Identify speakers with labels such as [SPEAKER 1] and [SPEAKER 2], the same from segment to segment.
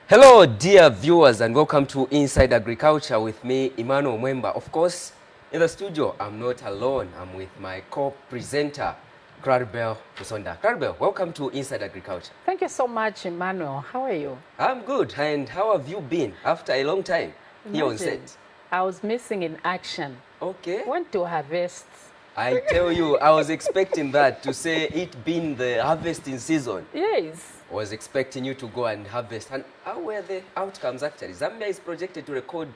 [SPEAKER 1] Hello dear viewers and welcome to Inside Agriculture with me, Emmanuel Mwemba. Of course, in the studio, I'm not alone. I'm with my co-presenter, Claribel Musonda. Claribel, welcome to Inside Agriculture.
[SPEAKER 2] Thank you so much, Emmanuel. How are you?
[SPEAKER 1] I'm good. And how have you been after a long time here on set?
[SPEAKER 2] I was missing in action.
[SPEAKER 1] Okay.
[SPEAKER 2] Went to harvest.
[SPEAKER 1] I tell you, I was expecting that to say it being the harvesting season.
[SPEAKER 2] Yes.
[SPEAKER 1] I was expecting you to go and harvest. And how were the outcomes actually? Zambia is projected to record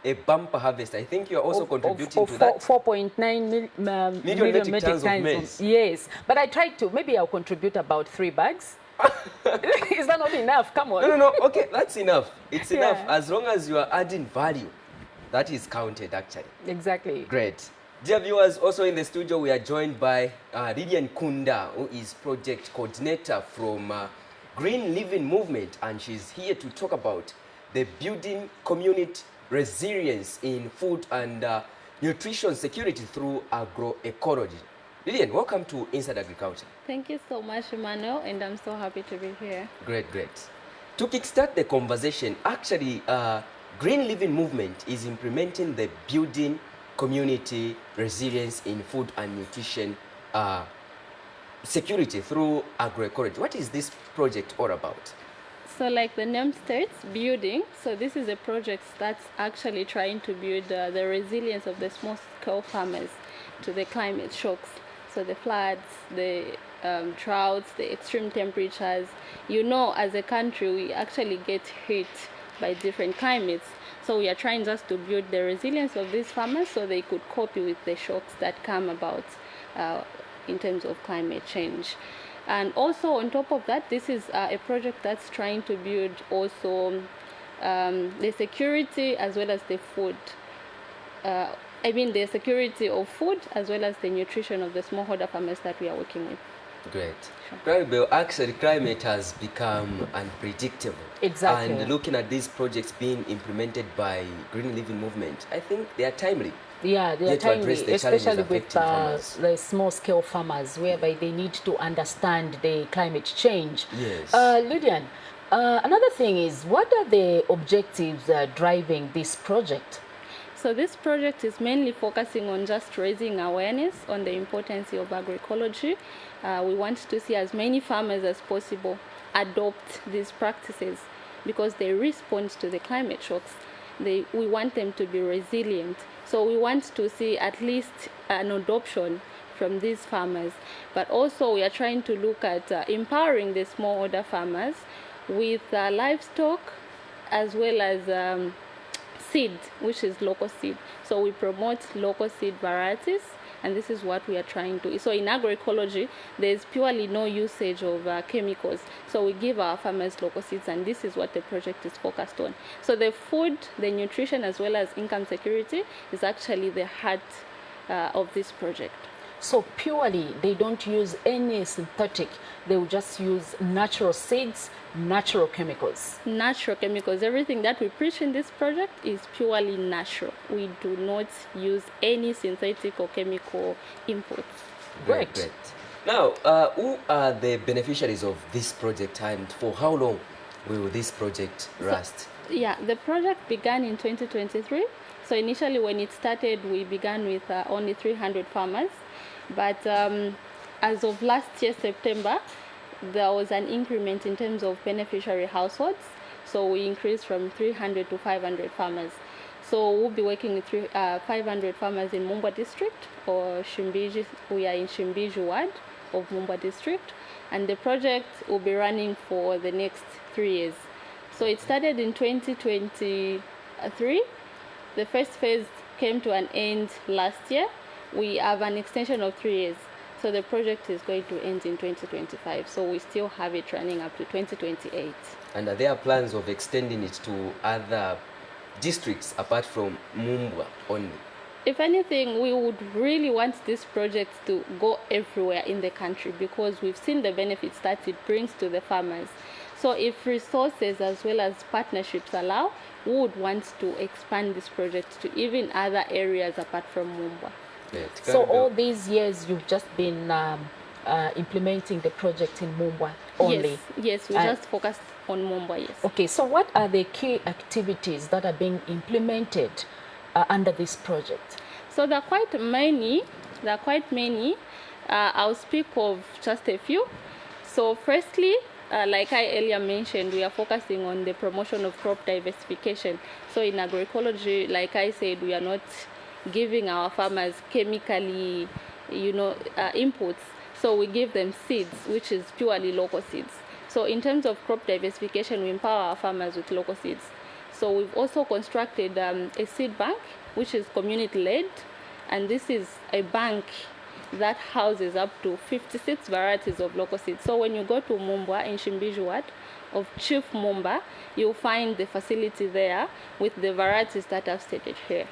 [SPEAKER 1] a bumper harvest. I think you are also contributing to that.
[SPEAKER 2] 4.9 million metric tons of maize. Yes, but I tried to. Maybe I'll contribute about 3 bags. Is that not enough? Come on.
[SPEAKER 1] No. Okay, that's enough. It's enough. As long as you are adding value, that is counted actually.
[SPEAKER 2] Exactly.
[SPEAKER 1] Great. Dear viewers, also in the studio we are joined by Lydian Kunda, who is project coordinator from Green Living Movement, and she's here to talk about the building community resilience in food and nutrition security through agroecology. Lydian, welcome to Inside Agriculture.
[SPEAKER 3] Thank you so much, Emmanuel, and I'm so happy to be here.
[SPEAKER 1] Great. To kickstart the conversation, actually, Green Living Movement is implementing the building community resilience in food and nutrition security through agroecology. What is this project all about?
[SPEAKER 3] So like the name states, building. So this is a project that's actually trying to build the resilience of the small-scale farmers to the climate shocks. So the floods, the droughts, the extreme temperatures. You know, as a country, we actually get hit by different climates. So we are trying just to build the resilience of these farmers so they could cope with the shocks that come about in terms of climate change. And also on top of that, this is a project that's trying to build also the security as well as the food. The security of food as well as the nutrition of the smallholder farmers that we are working with.
[SPEAKER 1] Great. Sure. Actually, climate has become unpredictable.
[SPEAKER 2] Exactly.
[SPEAKER 1] And looking at these projects being implemented by Green Living Movement, I think they are timely.
[SPEAKER 2] Yeah, they are timely, especially with
[SPEAKER 1] the
[SPEAKER 2] small-scale farmers, whereby they need to understand the climate change.
[SPEAKER 1] Yes.
[SPEAKER 2] Lydian, another thing is, what are the objectives driving this project?
[SPEAKER 3] So this project is mainly focusing on just raising awareness on the importance of agroecology. We want to see as many farmers as possible adopt these practices because they respond to the climate shocks. We want them to be resilient. So we want to see at least an adoption from these farmers. But also we are trying to look at empowering the smallholder farmers with livestock as well as seed, which is local seed. So we promote local seed varieties, and this is what we are trying to. So in agroecology, there's purely no usage of chemicals. So we give our farmers local seeds, and this is what the project is focused on. So the food, the nutrition, as well as income security is actually the heart of this project.
[SPEAKER 2] So purely, they don't use any synthetic. They will just use natural seeds, natural chemicals.
[SPEAKER 3] Natural chemicals. Everything that we preach in this project is purely natural. We do not use any synthetic or chemical inputs.
[SPEAKER 1] Great. Now, who are the beneficiaries of this project, and for how long will this project last?
[SPEAKER 3] The project began in 2023. So initially when it started, we began with only 300 farmers. But as of last year, September, there was an increment in terms of beneficiary households. So we increased from 300 to 500 farmers. So we'll be working with 500 farmers in Mumba district, or Shimbiji. We are in Shimbiji ward of Mumba district. And the project will be running for the next 3 years. So it started in 2023. The first phase came to an end last year. We have an extension of 3 years. So the project is going to end in 2025. So we still have it running up to 2028.
[SPEAKER 1] And are there plans of extending it to other districts apart from Mumba only?
[SPEAKER 3] If anything, we would really want this project to go everywhere in the country because we've seen the benefits that it brings to the farmers. So if resources as well as partnerships allow, we would want to expand this project to even other areas apart from Mumba.
[SPEAKER 2] So all these years you've just been implementing the project in Mumba only?
[SPEAKER 3] Yes, we just focused on Momba, yes.
[SPEAKER 2] Okay, so what are the key activities that are being implemented under this project?
[SPEAKER 3] So there are quite many. I'll speak of just a few. So firstly, like I earlier mentioned, we are focusing on the promotion of crop diversification. So in agroecology, like I said, we are not giving our farmers chemically, inputs. So we give them seeds, which is purely local seeds. So in terms of crop diversification, we empower our farmers with local seeds. So we've also constructed a seed bank, which is community-led, and this is a bank that houses up to 56 varieties of local seeds. So when you go to Mumbwa in Shimbiji Ward of Chief Mumba, you'll find the facility there with the varieties that I've stated here.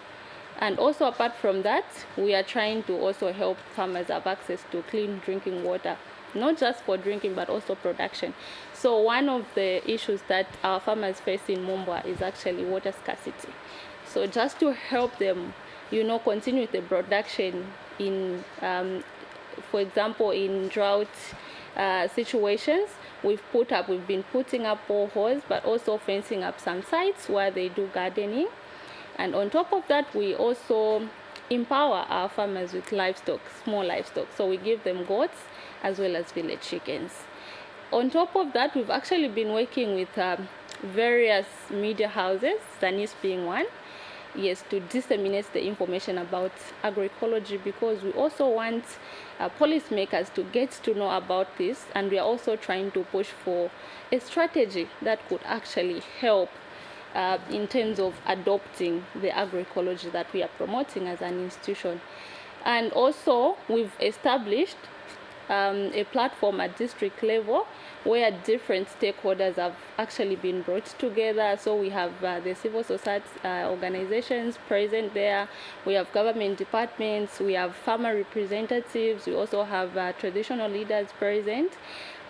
[SPEAKER 3] And also apart from that, we are trying to also help farmers have access to clean drinking water, not just for drinking, but also production. So one of the issues that our farmers face in Mumbwa is actually water scarcity. So just to help them, continue with the production in, for example, in drought situations, we've been putting up boreholes, but also fencing up some sites where they do gardening. And on top of that, we also empower our farmers with livestock, small livestock. So we give them goats as well as village chickens. On top of that, we've actually been working with various media houses, Zanis being one, yes, to disseminate the information about agroecology, because we also want policymakers to get to know about this, and we are also trying to push for a strategy that could actually help in terms of adopting the agroecology that we are promoting as an institution. And also, we've established a platform at district level where different stakeholders have actually been brought together. So we have the civil society organizations present there, we have government departments, we have farmer representatives, we also have traditional leaders present,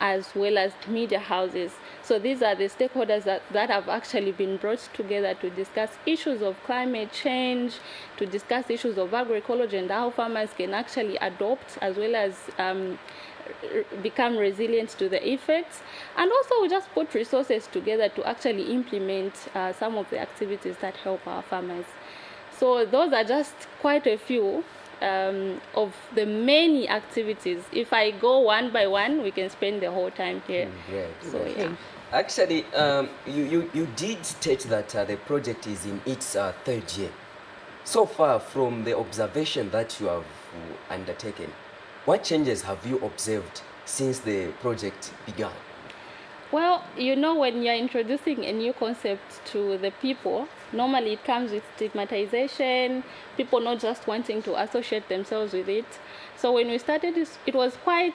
[SPEAKER 3] as well as media houses. So these are the stakeholders that have actually been brought together to discuss issues of climate change, to discuss issues of agroecology and how farmers can actually adopt as well as become resilient to the effects. And also we just put resources together to actually implement some of the activities that help our farmers. So those are just quite a few of the many activities. If I go one by one, we can spend the whole time here.
[SPEAKER 1] Great.
[SPEAKER 3] So yeah.
[SPEAKER 1] Actually, you did state that the project is in its third year. So far, from the observation that you have undertaken, what changes have you observed since the project began?
[SPEAKER 3] Well, when you're introducing a new concept to the people, normally it comes with stigmatization, people not just wanting to associate themselves with it. So when we started this, it was quite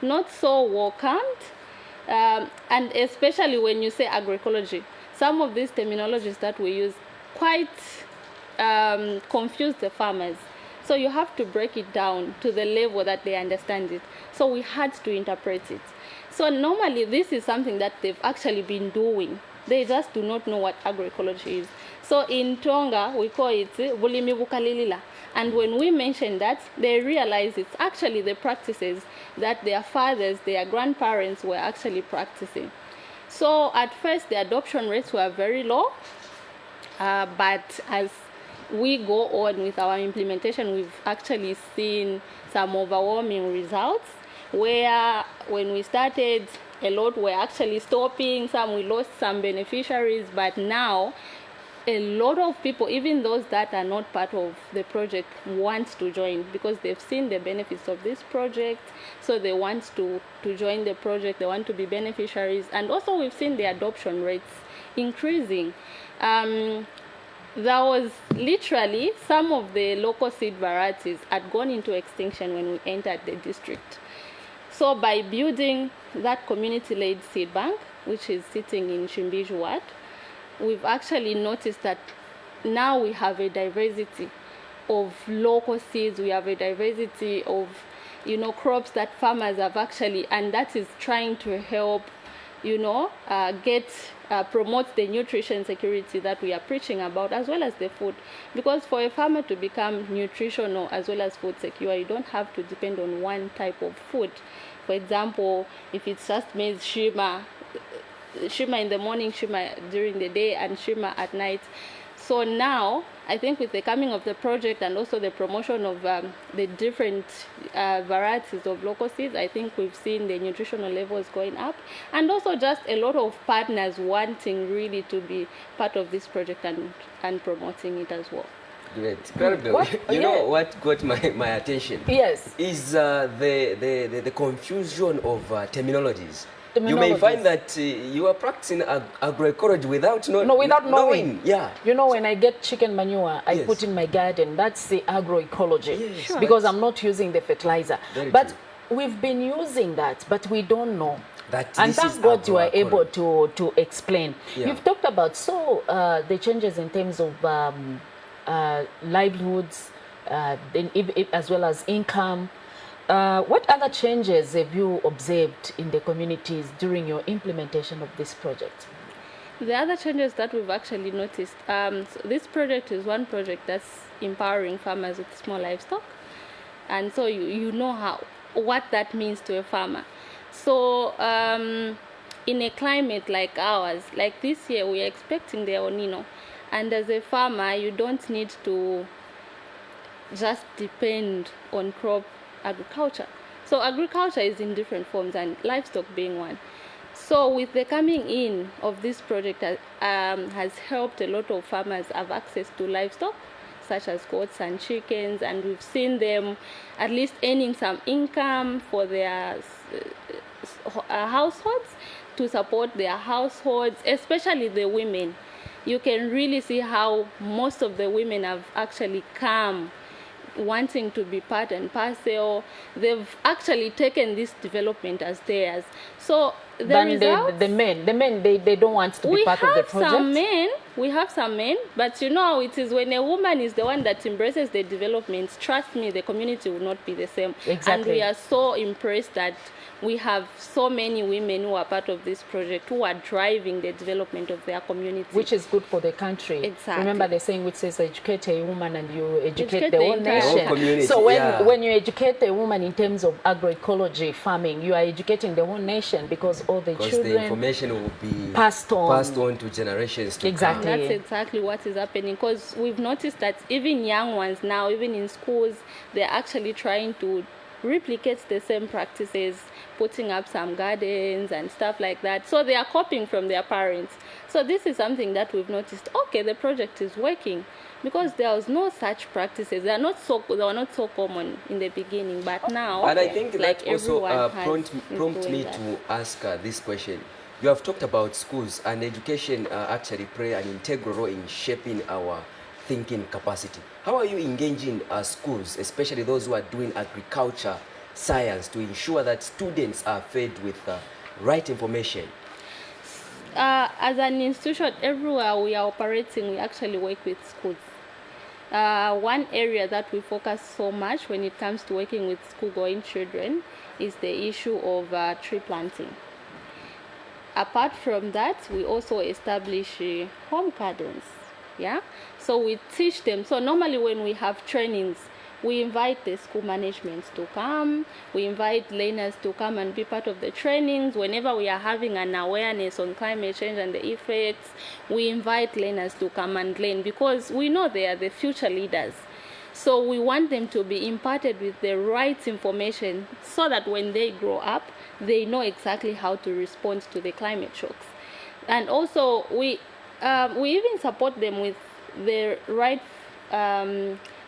[SPEAKER 3] not so welcomed, and especially when you say agroecology, some of these terminologies that we use quite confuse the farmers. So you have to break it down to the level that they understand it. So we had to interpret it. So normally this is something that they've actually been doing. They just do not know what agroecology is. So in Tonga, we call it bulimi bukalilila. And when we mention that, they realize it's actually the practices that their fathers, their grandparents were actually practicing. So at first, the adoption rates were very low. But as we go on with our implementation, we've actually seen some overwhelming results, where when we started, a lot were actually stopping, some we lost some beneficiaries, but now a lot of people, even those that are not part of the project, want to join because they've seen the benefits of this project, so they want to join the project, they want to be beneficiaries. And also we've seen the adoption rates increasing. There was literally some of the local seed varieties had gone into extinction when we entered the district. So by building that community-led seed bank, which is sitting in Shimbiji Ward, we've actually noticed that now we have a diversity of local seeds, we have a diversity of crops that farmers have actually, and that is trying to help promote the nutrition security that we are preaching about, as well as the food. Because for a farmer to become nutritional as well as food secure, you don't have to depend on one type of food. For example, if it's just maize shima, shima in the morning, shima during the day, and shima at night. So now, I think with the coming of the project and also the promotion of the different varieties of local seeds, I think we've seen the nutritional levels going up, and also just a lot of partners wanting really to be part of this project and promoting it as well.
[SPEAKER 1] Great. Clarabel, you know what got my attention?
[SPEAKER 2] Yes.
[SPEAKER 1] Is the confusion of terminologies. You may find that you are practicing agroecology without knowing. Yeah.
[SPEAKER 2] You know, when I get chicken manure, I put in my garden. That's the agroecology.
[SPEAKER 1] Yes. Sure.
[SPEAKER 2] Because I'm not using the fertilizer.
[SPEAKER 1] Very
[SPEAKER 2] but
[SPEAKER 1] true.
[SPEAKER 2] We've been using that, but we don't know.
[SPEAKER 1] And
[SPEAKER 2] thank God you are able to explain. Yeah. You've talked about the changes in terms of livelihoods, as well as income. What other changes have you observed in the communities during your implementation of this project?
[SPEAKER 3] The other changes that we've actually noticed, so this project is one project that's empowering farmers with small livestock. And so you know what that means to a farmer. So in a climate like ours, like this year, we are expecting the El Nino. And as a farmer, you don't need to just depend on crop agriculture. So agriculture is in different forms, and livestock being one. So with the coming in of this project has helped a lot of farmers have access to livestock, such as goats and chickens, and we've seen them at least earning some income for their households, to support their households, especially the women. You can really see how most of the women have actually come wanting to be part and parcel. They've actually taken this development as theirs. So the men, they don't want to be part of the project. We have some men, but you know, it is when a woman is the one that embraces the development, trust me, the community will not be the same.
[SPEAKER 2] Exactly.
[SPEAKER 3] And we are so impressed that we have so many women who are part of this project, who are driving the development of their community.
[SPEAKER 2] Which is good for the country.
[SPEAKER 3] Exactly.
[SPEAKER 2] Remember the saying which says, educate a woman and you educate the whole nation.
[SPEAKER 1] Community,
[SPEAKER 2] so when you educate a woman in terms of agroecology farming, you are educating the whole nation, because all the children,
[SPEAKER 1] the information will be
[SPEAKER 2] passed on
[SPEAKER 1] to generations to
[SPEAKER 2] exactly.
[SPEAKER 1] come.
[SPEAKER 3] That's exactly what is happening, because we've noticed that even young ones now, even in schools, they're actually trying to replicate the same practices, putting up some gardens and stuff like that. So they are copying from their parents. So this is something that we've noticed. Okay, the project is working, because there was no such practices. They were not so common in the beginning, but now.
[SPEAKER 1] And I think that also prompt me to ask this question. You have talked about schools, and education actually play an integral role in shaping our thinking capacity. How are you engaging schools, especially those who are doing agriculture science, to ensure that students are fed with right information?
[SPEAKER 3] As an institution, everywhere we are operating, we actually work with schools. One area that we focus so much when it comes to working with school-going children is the issue of tree planting. Apart from that, we also establish home gardens. Yeah, so we teach them. So normally when we have trainings, we invite the school management to come. We invite learners to come and be part of the trainings. Whenever we are having an awareness on climate change and the effects, we invite learners to come and learn, because we know they are the future leaders. So we want them to be imparted with the right information, so that when they grow up, they know exactly how to respond to the climate shocks. And also we even support them with the right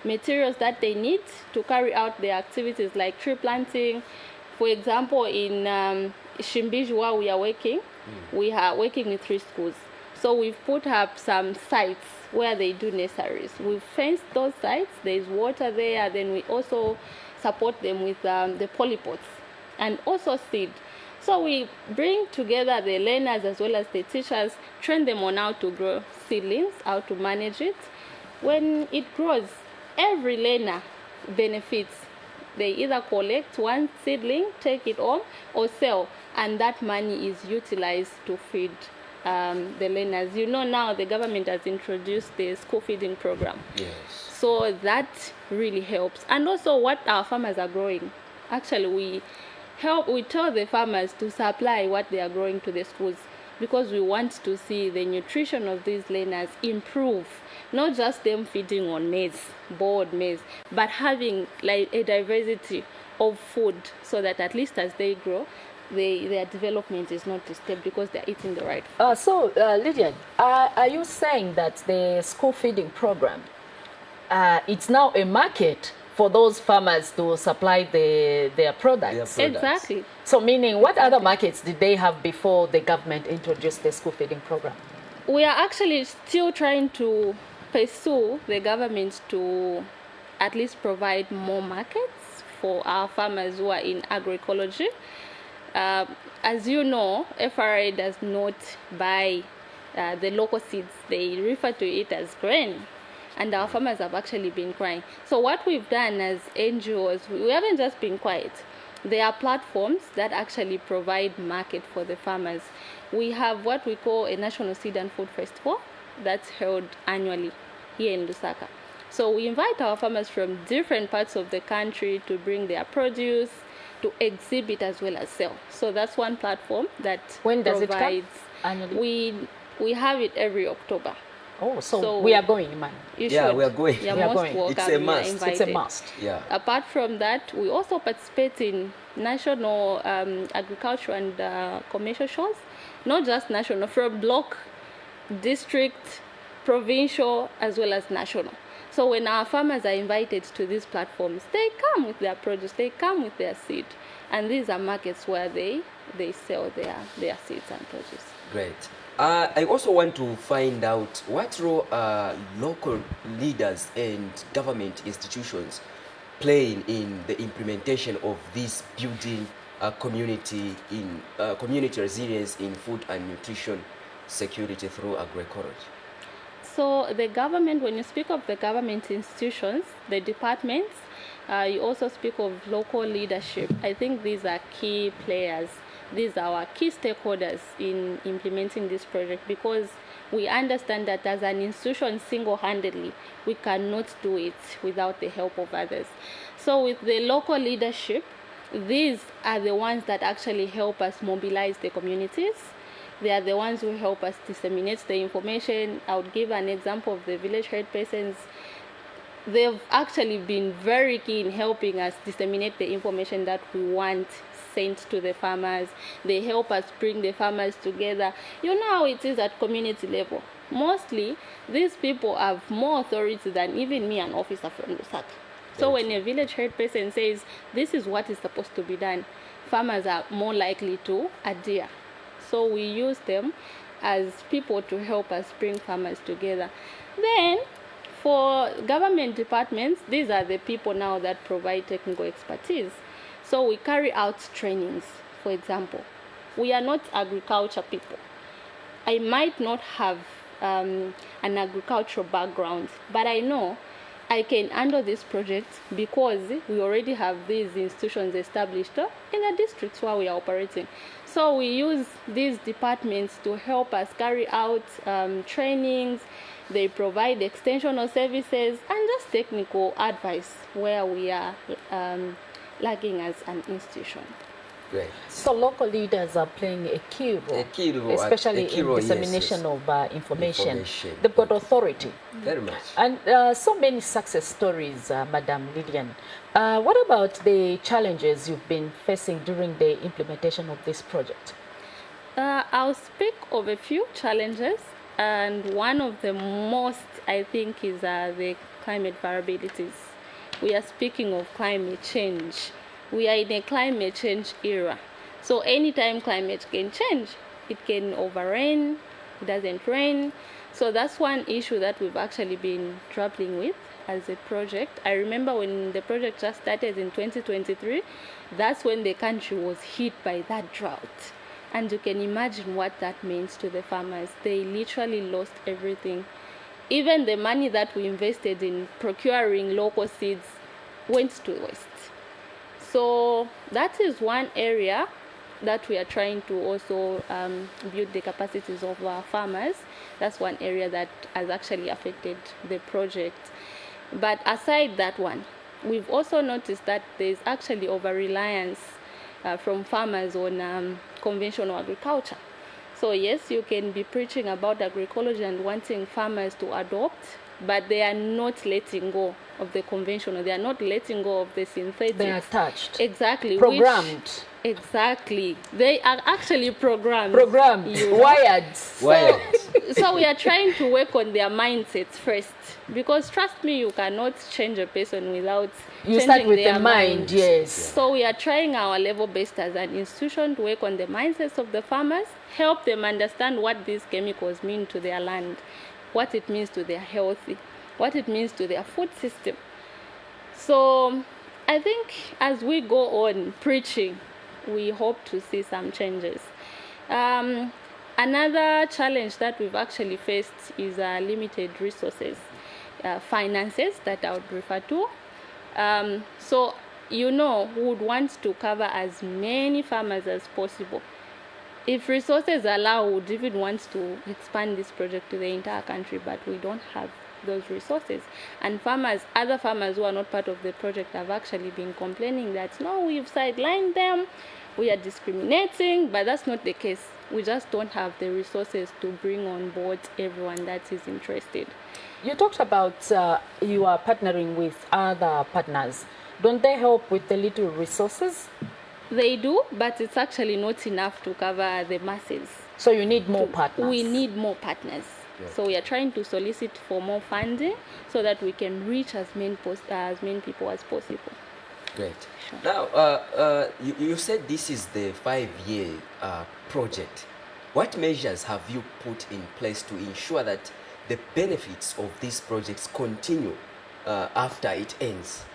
[SPEAKER 3] materials that they need to carry out their activities, like tree planting. For example, in Shimbiji, where we are working, we are working with 3 schools. So we've put up some sites where they do nurseries. We've fenced those sites, there's water there, then we also support them with the polypods and also seed. So we bring together the learners as well as the teachers, train them on how to grow seedlings, how to manage it. When it grows, every learner benefits. They either collect one seedling, take it home, or sell, and that money is utilized to feed the learners. You know, now the government has introduced the school feeding program.
[SPEAKER 1] Yes.
[SPEAKER 3] So that really helps. And also what our farmers are growing. Actually, we tell the farmers to supply what they are growing to the schools. because we want to see the nutrition of these learners improve, not just them feeding on maize, boiled maize, but having like a diversity of food, so that at least as they grow, their development is not disturbed because they're eating the right food.
[SPEAKER 2] So, Lydian, are you saying that the school feeding program, it's now a market for those farmers to supply their products?
[SPEAKER 3] Exactly.
[SPEAKER 2] So meaning, what other markets did they have before the government introduced the school feeding program?
[SPEAKER 3] We are actually still trying to pursue the government to at least provide more markets for our farmers who are in agroecology. As you know, FRA does not buy the local seeds. They refer to it as grain. And our farmers have actually been crying. So what we've done as NGOs, we haven't just been quiet. There are platforms that actually provide market for the farmers. We have what we call a National Seed and Food Festival that's held annually here in Lusaka. So we invite our farmers from different parts of the country to bring their produce, to exhibit as well as sell. So that's one platform that
[SPEAKER 2] When does
[SPEAKER 3] provides,
[SPEAKER 2] it come annually?
[SPEAKER 3] We have it every October.
[SPEAKER 2] Oh, so we are going, man.
[SPEAKER 3] You
[SPEAKER 1] Yeah,
[SPEAKER 3] should.
[SPEAKER 1] we are going.
[SPEAKER 3] You're
[SPEAKER 2] We are
[SPEAKER 3] most
[SPEAKER 2] going.
[SPEAKER 3] welcome.
[SPEAKER 1] It's a
[SPEAKER 3] You're
[SPEAKER 1] must.
[SPEAKER 2] It's
[SPEAKER 3] invited.
[SPEAKER 2] a must.
[SPEAKER 1] Yeah.
[SPEAKER 3] Apart from that, we also participate in national agriculture and commercial shows, not just national, from block, district, provincial, as well as national. So when our farmers are invited to these platforms, they come with their produce, they come with their seed, and these are markets where they sell their seeds and produce.
[SPEAKER 1] Great. I also want to find out what role are local leaders and government institutions playing in the implementation of this building community resilience in food and nutrition security through agroecology.
[SPEAKER 3] So the government, when you speak of the government institutions, the departments, you also speak of local leadership. I think these are key players. These are our key stakeholders in implementing this project, because we understand that as an institution single-handedly, we cannot do it without the help of others. So with the local leadership, these are the ones that actually help us mobilize the communities. They are the ones who help us disseminate the information. I would give an example of the village head persons. They've actually been very key in helping us disseminate the information that we want sent to the farmers. They help us bring the farmers together. You know how it is at community level. Mostly, these people have more authority than even me, an officer from Lusaka. So when a village head person says, this is what is supposed to be done, farmers are more likely to adhere. So we use them as people to help us bring farmers together. Then, for government departments, these are the people now that provide technical expertise. So we carry out trainings, for example. We are not agriculture people. I might not have an agricultural background, but I know I can handle this project because we already have these institutions established in the districts where we are operating. So we use these departments to help us carry out trainings. They provide extensional services and just technical advice where we are lagging as an institution.
[SPEAKER 1] Great.
[SPEAKER 2] So local leaders are playing a key role, especially in dissemination of information. They've got authority.
[SPEAKER 1] Very much.
[SPEAKER 2] And so many success stories, Madam Lydian. What about the challenges you've been facing during the implementation of this project?
[SPEAKER 3] I'll speak of a few challenges, and one of the most, I think, is the climate variabilities. We are speaking of climate change. We are in a climate change era. So anytime climate can change, it can overrain, it doesn't rain. So that's one issue that we've actually been grappling with as a project. I remember when the project just started in 2023, that's when the country was hit by that drought. And you can imagine what that means to the farmers. They literally lost everything. Even the money that we invested in procuring local seeds went to waste. So that is one area that we are trying to also build the capacities of our farmers. That's one area that has actually affected the project. But aside that one, we've also noticed that there's actually over-reliance from farmers on conventional agriculture. So yes, you can be preaching about agroecology and wanting farmers to adopt, but they are not letting go of the conventional. They are not letting go of the synthetics.
[SPEAKER 2] They are attached.
[SPEAKER 3] Exactly.
[SPEAKER 2] Programmed.
[SPEAKER 3] Exactly. They are actually programmed.
[SPEAKER 2] Programmed.
[SPEAKER 3] You know?
[SPEAKER 2] Wired.
[SPEAKER 3] So we are trying to work on their mindsets first, because trust me, you cannot change a person without
[SPEAKER 2] You
[SPEAKER 3] changing
[SPEAKER 2] start with
[SPEAKER 3] their
[SPEAKER 2] the mind, yes.
[SPEAKER 3] So we are trying our level best as an institution to work on the mindsets of the farmers, help them understand what these chemicals mean to their land, what it means to their health, what it means to their food system. So I think as we go on preaching, we hope to see some changes. Another challenge that we've actually faced is limited resources, finances that I would refer to. So, we would want to cover as many farmers as possible. If resources allow, we would even want to expand this project to the entire country, but we don't have those resources. And other farmers who are not part of the project have actually been complaining that, no, we've sidelined them, we are discriminating, but that's not the case. We just don't have the resources to bring on board everyone that is interested.
[SPEAKER 2] You talked about you are partnering with other partners. Don't they help with the little resources?
[SPEAKER 3] They do, but it's actually not enough to cover the masses.
[SPEAKER 2] So you need more partners.
[SPEAKER 3] We need more partners. Yeah. So we are trying to solicit for more funding so that we can reach as many people as possible.
[SPEAKER 1] Great. Sure. Now, you said this is the 5-year project. What measures have you put in place to ensure that the benefits of these projects continue after it ends?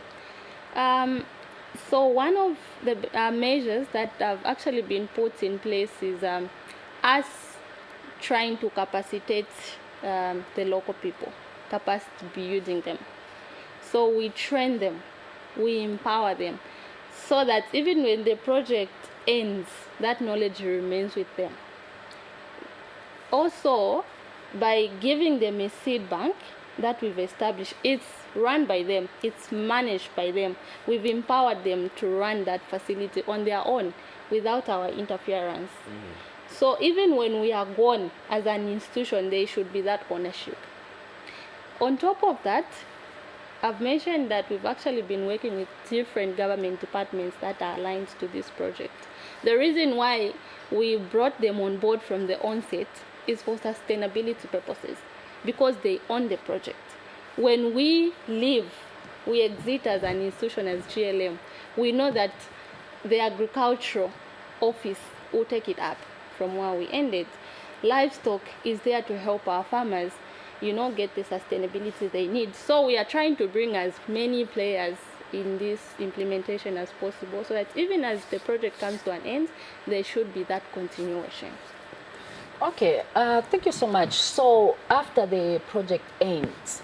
[SPEAKER 3] So one of the measures that have actually been put in place is us trying to capacitate the local people, capacity building them. So we train them, we empower them, so that even when the project ends, that knowledge remains with them. Also, by giving them a seed bank that we've established, it's run by them, it's managed by them. We've empowered them to run that facility on their own without our interference. So even when we are gone as an institution, there should be that ownership. On top of that, I've mentioned that we've actually been working with different government departments that are aligned to this project. The reason why we brought them on board from the onset is for sustainability purposes, because they own the project. When we leave, we exit as an institution, as GLM, we know that the agricultural office will take it up from where we ended. Livestock is there to help our farmers, get the sustainability they need. So we are trying to bring as many players in this implementation as possible, so that even as the project comes to an end, there should be that continuation.
[SPEAKER 2] Okay, thank you so much. So after the project ends,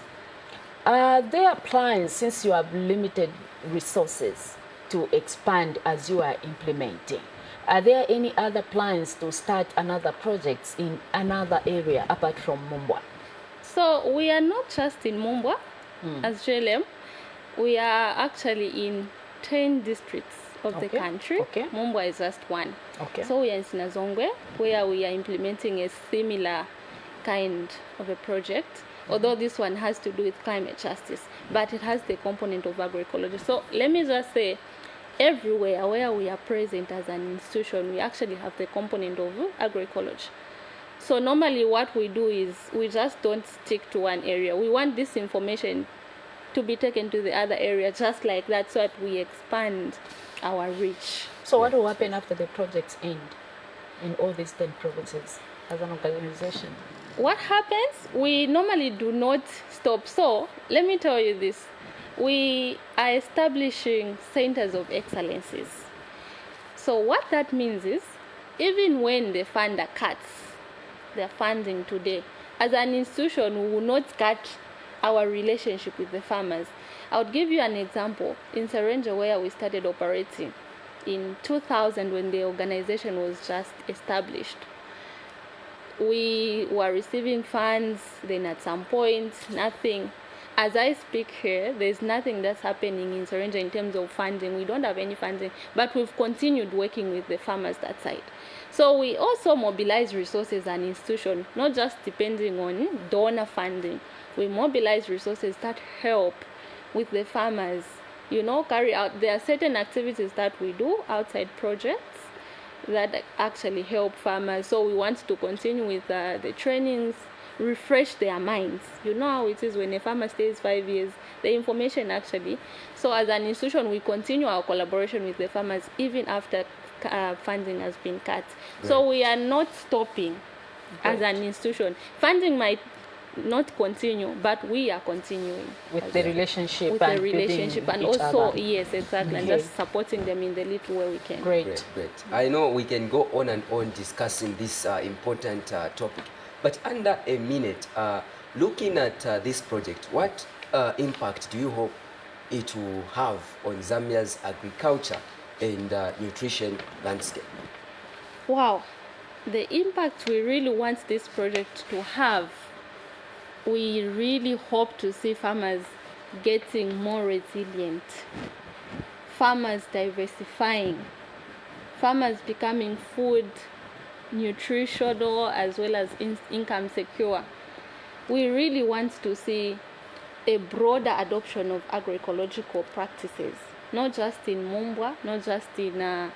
[SPEAKER 2] are there plans, since you have limited resources, to expand as you are implementing? Are there any other plans to start another projects in another area apart from Mumbwa?
[SPEAKER 3] So we are not just in Mumbwa as JLM. We are actually in 10 districts of the country.
[SPEAKER 2] Okay.
[SPEAKER 3] Mumbwa is just one.
[SPEAKER 2] Okay.
[SPEAKER 3] So we are in Sinazongwe, where we are implementing a similar kind of a project, although this one has to do with climate justice, but it has the component of agroecology. So let me just say, everywhere where we are present as an institution, we actually have the component of agroecology. So normally what we do is we just don't stick to one area. We want this information to be taken to the other area just like that, so that we expand our reach.
[SPEAKER 2] So what will happen after the projects end in all these 10 provinces as an organization?
[SPEAKER 3] What happens? We normally do not stop. So let me tell you this. We are establishing centers of excellences. So what that means is, even when the funder cuts their funding today, as an institution, we will not cut our relationship with the farmers. I would give you an example. In Serenja, where we started operating in 2000, when the organization was just established, we were receiving funds, then at some point, nothing. as I speak here, there's nothing that's happening in Serenja in terms of funding. We don't have any funding, but we've continued working with the farmers that side. So we also mobilize resources as an institution, not just depending on donor funding. We mobilize resources that help with the farmers, carry out. There are certain activities that we do outside projects that actually help farmers. So we want to continue with the trainings, refresh their minds. You know how it is when a farmer stays 5 years, the information actually. So as an institution, we continue our collaboration with the farmers even after funding has been cut. Right. So we are not stopping as an institution. Funding might not continue, but we are continuing
[SPEAKER 2] with the relationship,
[SPEAKER 3] and also yes, exactly, and just supporting them in the little way we can.
[SPEAKER 2] Great.
[SPEAKER 1] I know we can go on and on discussing this important topic, but under a minute, looking at this project, what impact do you hope it will have on Zambia's agriculture and nutrition landscape?
[SPEAKER 3] Wow, the impact we really want this project to have, we really hope to see farmers getting more resilient, farmers diversifying, farmers becoming food, nutritional as well as income secure. We really want to see a broader adoption of agroecological practices, not just in Mumbwa, not just in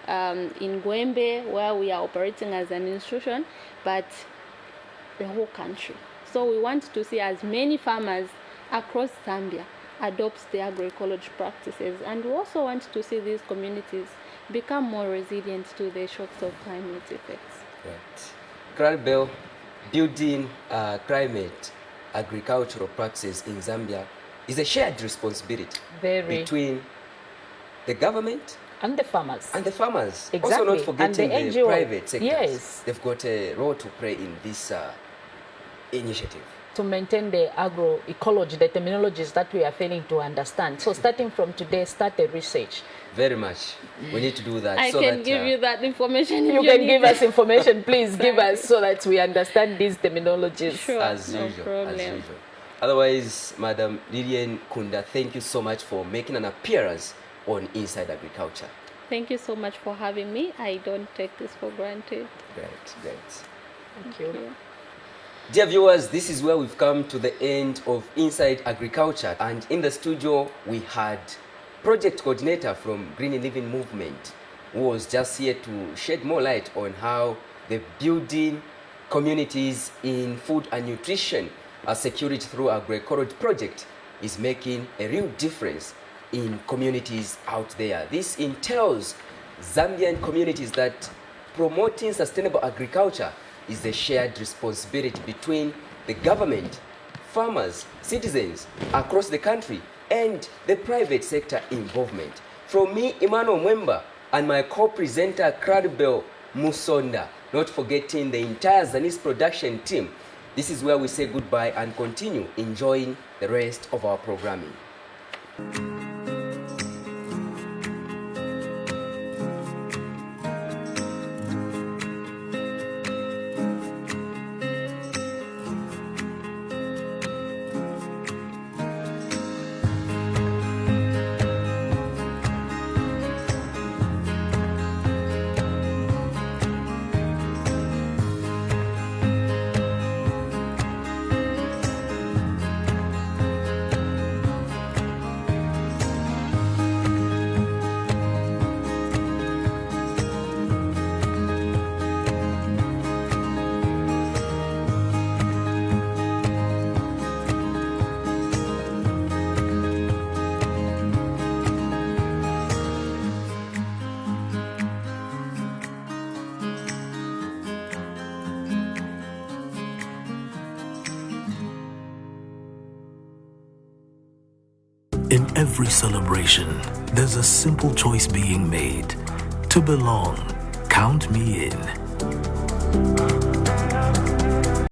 [SPEAKER 3] Gwembe, where we are operating as an institution, but the whole country. So we want to see as many farmers across Zambia adopt the agroecology practices, and we also want to see these communities become more resilient to the shocks of climate effects.
[SPEAKER 1] Right. Claribel, building climate agricultural practices in Zambia is a shared responsibility between the government
[SPEAKER 2] and the farmers.
[SPEAKER 1] Exactly. Also not forgetting the private sectors.
[SPEAKER 2] Yes.
[SPEAKER 1] They've got a role to play in this initiative.
[SPEAKER 2] To maintain the agroecology, the terminologies that we are failing to understand. So starting from today, start the research.
[SPEAKER 1] Very much. We need to do that.
[SPEAKER 3] I can give you that information.
[SPEAKER 2] You can give us information, please give us so that we understand these terminologies.
[SPEAKER 3] Sure,
[SPEAKER 1] as usual. Otherwise, Madam Lillian Kunda, thank you so much for making an appearance on Inside Agriculture.
[SPEAKER 3] Thank you so much for having me. I don't take this for granted.
[SPEAKER 1] Great.
[SPEAKER 2] Thank you.
[SPEAKER 1] Dear viewers, this is where we've come to the end of Inside Agriculture, and in the studio we had project coordinator from Green Living Movement, who was just here to shed more light on how the building communities in food and nutrition security through agroecology project is making a real difference in communities out there. This entails Zambian communities that promoting sustainable agriculture is a shared responsibility between the government, farmers, citizens across the country, and the private sector involvement. From me, Emmanuel Mwemba, and my co-presenter, Claribel Musonda, not forgetting the entire Zanis production team, this is where we say goodbye and continue enjoying the rest of our programming.
[SPEAKER 4] In every celebration, there's a simple choice being made. To belong, count me in.